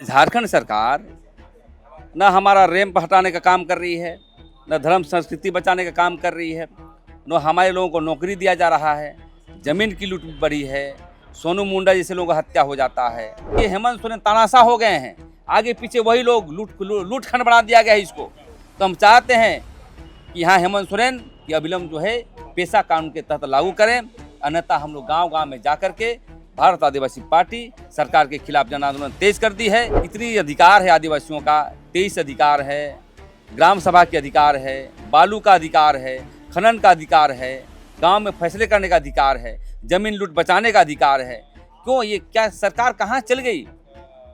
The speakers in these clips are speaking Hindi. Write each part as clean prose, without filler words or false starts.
झारखंड सरकार न हमारा रैंप हटाने का काम कर रही है, न धर्म संस्कृति बचाने का काम कर रही है, न हमारे लोगों को नौकरी दिया जा रहा है। जमीन की लूट बढ़ी है, सोनू मुंडा जैसे लोगों का हत्या हो जाता है। ये हेमंत सोरेन तानाशाह हो गए हैं, आगे पीछे वही लोग लूट खंड बना दिया गया है इसको। तो हम चाहते हैं कि यहाँ हेमंत सोरेन की अविलंब जो है पेशा कानून के तहत लागू करें, अन्यथा हम लोग गांव-गांव में जाकर के भारत आदिवासी पार्टी सरकार के खिलाफ जन आंदोलन तेज कर दी है। इतनी अधिकार है आदिवासियों का, 23 अधिकार है, ग्राम सभा के अधिकार है, बालू का अधिकार है, खनन का अधिकार है, गांव में फैसले करने का अधिकार है, जमीन लूट बचाने का अधिकार है। क्यों ये क्या सरकार कहाँ चल गई?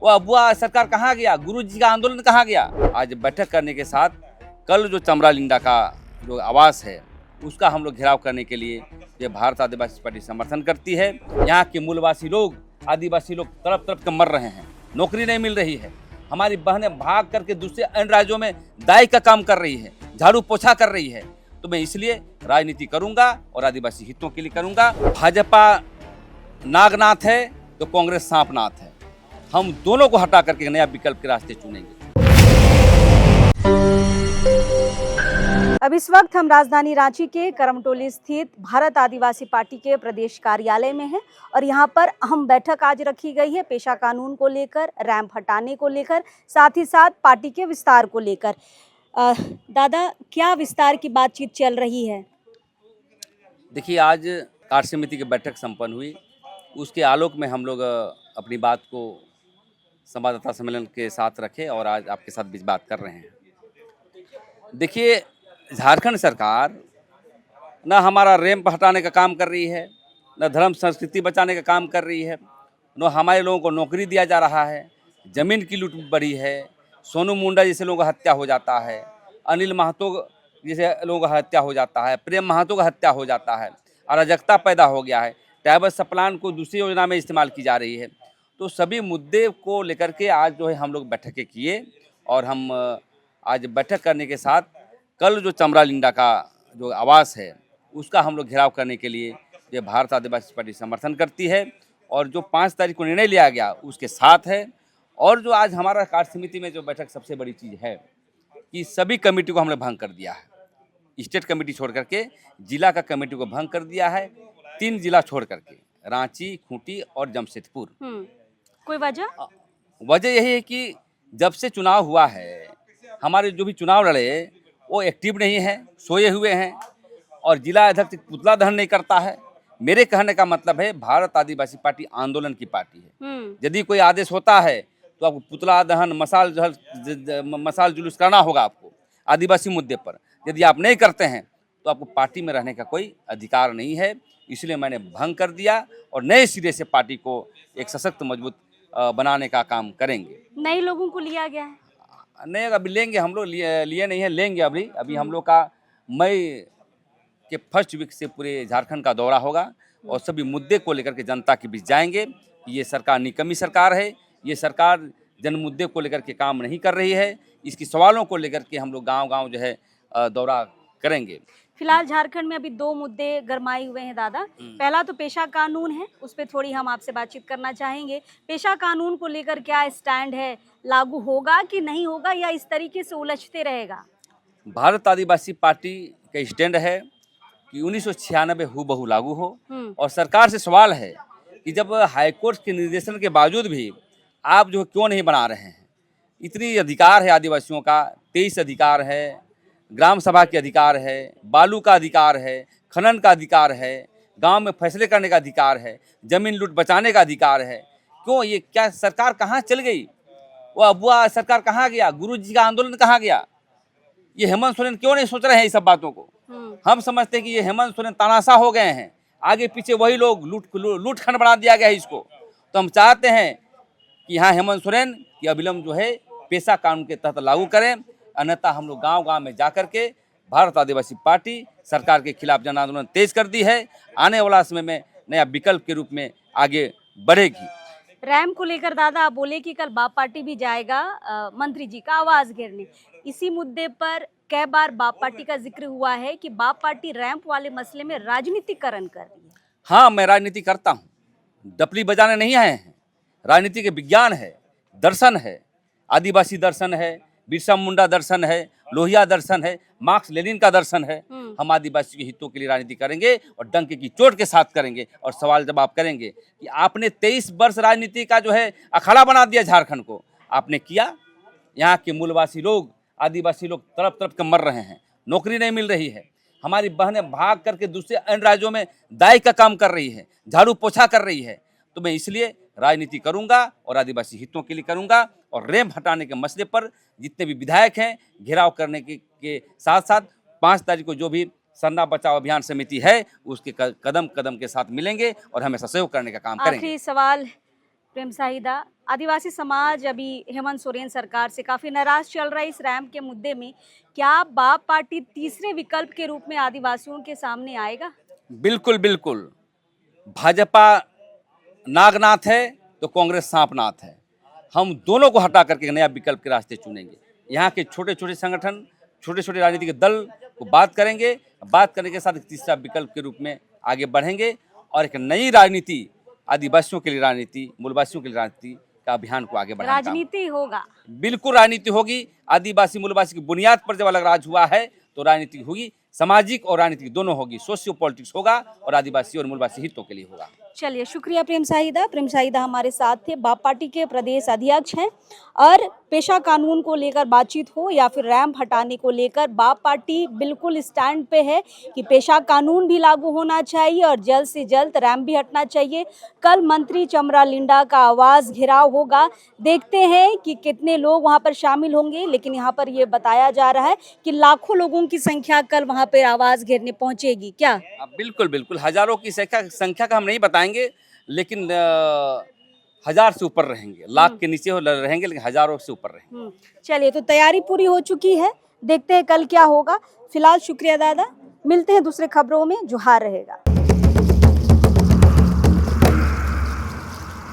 वो अबुआ सरकार कहाँ गया? गुरुजी का आंदोलन कहाँ गया? आज बैठक करने के साथ कल जो चमरा लिंडा का जो आवास है उसका हम लोग घेराव करने के लिए ये भारत आदिवासी पार्टी समर्थन करती है। यहाँ के मूलवासी लोग, आदिवासी लोग तड़प तड़प के मर रहे हैं, नौकरी नहीं मिल रही है। हमारी बहनें भाग करके दूसरे अन्य राज्यों में दाई का काम कर रही है, झाड़ू पोछा कर रही है। तो मैं इसलिए राजनीति करूंगा और आदिवासी हितों के लिए करूंगा। भाजपा नागनाथ है तो कांग्रेस सांपनाथ है। हम दोनों को हटा करके नया विकल्प के रास्ते चुनेंगे। अब इस वक्त हम राजधानी रांची के करमटोली स्थित भारत आदिवासी पार्टी के प्रदेश कार्यालय में हैं और यहाँ पर अहम बैठक आज रखी गई है पेशा कानून को लेकर, रैंप हटाने को लेकर, साथ ही साथ पार्टी के विस्तार को लेकर। दादा, क्या विस्तार की बातचीत चल रही है? देखिए, आज कार्य समिति की बैठक संपन्न हुई, उसके आलोक में हम लोग अपनी बात को संवाददाता सम्मेलन के साथ रखे और आज आपके साथ बीच बात कर रहे हैं। देखिए, झारखंड सरकार न हमारा रैंप हटाने का काम कर रही है, न धर्म संस्कृति बचाने का काम कर रही है, न हमारे लोगों को नौकरी दिया जा रहा है। जमीन की लूट बढ़ी है, सोनू मुंडा जैसे लोगों का हत्या हो जाता है, अनिल महतो जैसे लोगों का हत्या हो जाता है, प्रेम महतो का हत्या हो जाता है, अराजकता पैदा हो गया है। टाइबर सप्लान को दूसरी योजना में इस्तेमाल की जा रही है। तो सभी मुद्दे को लेकर के आज जो है हम लोग बैठकें किए और हम आज बैठक करने के साथ कल जो चमरा लिंडा का जो आवास है उसका हम लोग घेराव करने के लिए ये भारत आदिवासी पार्टी समर्थन करती है और जो 5 तारीख को निर्णय लिया गया उसके साथ है। और जो आज हमारा कार्य समिति में जो बैठक सबसे बड़ी चीज़ है कि सभी कमेटी को हमने भंग कर दिया है। स्टेट कमेटी छोड़ करके जिला का कमेटी को भंग कर दिया है, 3 जिला छोड़ करके, रांची, खूंटी और जमशेदपुर। कोई वजह? वजह यही है कि जब से चुनाव हुआ है हमारे जो भी चुनाव लड़े वो एक्टिव नहीं है, सोए हुए हैं और जिला अध्यक्ष पुतला दहन नहीं करता है। मेरे कहने का मतलब है भारत आदिवासी पार्टी आंदोलन की पार्टी है। यदि कोई आदेश होता है तो आपको पुतला दहन, मसाल जुलूस करना होगा आपको आदिवासी मुद्दे पर। यदि आप नहीं करते हैं तो आपको पार्टी में रहने का कोई अधिकार नहीं है। इसलिए मैंने भंग कर दिया और नए सिरे से पार्टी को एक सशक्त, मजबूत बनाने का काम करेंगे। नए लोगों को लिया गया है? नहीं, अभी लेंगे हम लोग, लिए नहीं है, लेंगे। अभी हम लोग का मई के फर्स्ट वीक से पूरे झारखंड का दौरा होगा और सभी मुद्दे को लेकर के जनता के बीच जाएंगे। ये सरकार निकम्मी सरकार है, ये सरकार जन मुद्दे को लेकर के काम नहीं कर रही है। इसकी सवालों को लेकर के हम लोग गांव-गांव जो है दौरा करेंगे। फिलहाल झारखंड में अभी 2 मुद्दे गरमाए हुए हैं दादा। पहला तो पेशा कानून है, उस पर थोड़ी हम आपसे बातचीत करना चाहेंगे। पेशा कानून को लेकर क्या स्टैंड है, लागू होगा कि नहीं होगा या इस तरीके से उलझते रहेगा? भारत आदिवासी पार्टी का स्टैंड है कि 1996 हूबहू लागू हो और सरकार से सवाल है कि जब हाईकोर्ट के निर्देशन के बावजूद भी आप जो क्यों नहीं बना रहे हैं। इतनी अधिकार है आदिवासियों का, 23 अधिकार है, ग्राम सभा के अधिकार है, बालू का अधिकार है, खनन का अधिकार है, गांव में फैसले करने का अधिकार है, जमीन लूट बचाने का अधिकार है। क्यों ये क्या सरकार कहाँ चल गई? वो अबुआ सरकार कहाँ गया? गुरुजी का आंदोलन कहाँ गया? ये हेमंत सोरेन क्यों नहीं सोच रहे हैं इस सब बातों को? हम समझते हैं कि ये हेमंत सोरेन तानाशाह हो गए हैं, आगे पीछे वही लोग लूट खंड बना दिया गया है इसको। तो हम चाहते हैं कि यहाँ हेमंत सोरेन की अविलंब जो है पेशा कानून के तहत लागू करें, अन्यथा हम लोग गांव-गांव में जाकर के भारत आदिवासी पार्टी सरकार के खिलाफ जन आंदोलन तेज कर दी है। आने वाला समय में नया विकल्प के रूप में आगे बढ़ेगी। रैम को लेकर दादा आप बोले कि कल बाप पार्टी भी जाएगा मंत्री जी का आवाज घेरने। इसी मुद्दे पर कई बार बाप पार्टी का जिक्र हुआ है कि बाप पार्टी रैंप वाले मसले में राजनीतिकरण कर रही है। हाँ, मैं राजनीति करता हूँ, डपली बजाने नहीं आए हैं। राजनीति के विज्ञान है, दर्शन है, आदिवासी दर्शन है, बिरसा मुंडा दर्शन है, लोहिया दर्शन है, मार्क्स लेनिन का दर्शन है। हम आदिवासी के हितों के लिए राजनीति करेंगे और डंके की चोट के साथ करेंगे और सवाल जवाब करेंगे कि आपने 23 वर्ष राजनीति का जो है अखाड़ा बना दिया झारखंड को, आपने किया। यहाँ के मूलवासी लोग, आदिवासी लोग तड़प तड़प कर मर रहे हैं, नौकरी नहीं मिल रही है। हमारी बहनें भाग करके दूसरे अन्य राज्यों में दाई का काम कर रही है, झाड़ू पोछा कर रही है। तो मैं इसलिए राजनीति करूंगा और आदिवासी हितों के लिए करूंगा और रैंप हटाने के मसले पर जितने भी विधायक हैं घेराव करने के साथ साथ 5 तारीख को जो भी सरना बचाओ अभियान समिति है उसके कदम कदम के साथ मिलेंगे और हमेशा सहयोग करने का काम करेंगे। आखिरी सवाल प्रेम शाहिदा, आदिवासी समाज अभी हेमंत सोरेन सरकार से काफी नाराज चल रहा है इस रैंप के मुद्दे में। क्या बाप पार्टी तीसरे विकल्प के रूप में आदिवासियों के सामने आएगा? बिल्कुल बिल्कुल। भाजपा नागनाथ है तो कांग्रेस सांपनाथ है। हम दोनों को हटा करके नया विकल्प के रास्ते चुनेंगे। यहाँ के छोटे छोटे संगठन, छोटे छोटे राजनीतिक दल को बात करेंगे, बात करने के साथ एक तीसरा विकल्प के रूप में आगे बढ़ेंगे और एक नई राजनीति, आदिवासियों के लिए राजनीति, मूलवासियों के लिए राजनीति का अभियान को आगे बढ़ाने का राजनीति होगा। बिल्कुल राजनीति होगी। आदिवासी मूलवासी की बुनियाद पर जब अलग राज हुआ है तो राजनीति होगी, सामाजिक और राजनीतिक दोनों होगी। सोशियो पॉलिटिक्स होगा और आदिवासी और मूलवासी हितों के लिए होगा। चलिए, शुक्रिया प्रेम शाहिदा। प्रेम शाहिदा हमारे साथ थे, बाप पार्टी के प्रदेश अध्यक्ष हैं। और पेशा कानून को लेकर बातचीत हो या फिर रैंप हटाने को लेकर बाप पार्टी बिल्कुल स्टैंड पे है कि पेशा कानून भी लागू होना चाहिए और जल्द से जल्द रैंप भी हटना चाहिए। कल मंत्री चमरा लिंडा का आवाज घेराव होगा, देखते हैं कि कितने लोग वहां पर शामिल होंगे। लेकिन यहाँ पर ये बताया जा रहा है कि लाखों लोगों की संख्या कल वहां पर आवाज घेरने पहुंचेगी। क्या? बिल्कुल बिल्कुल, हजारों की संख्या का हम नहीं बताएंगे, लेकिन 1000 से ऊपर रहेंगे। लाख के नीचे रहेंगे लेकिन हजारों से ऊपर रहेंगे। चलिए, तो तैयारी पूरी हो चुकी है, देखते हैं कल क्या होगा। फिलहाल शुक्रिया दादा, मिलते हैं दूसरे खबरों में। जोहार रहेगा।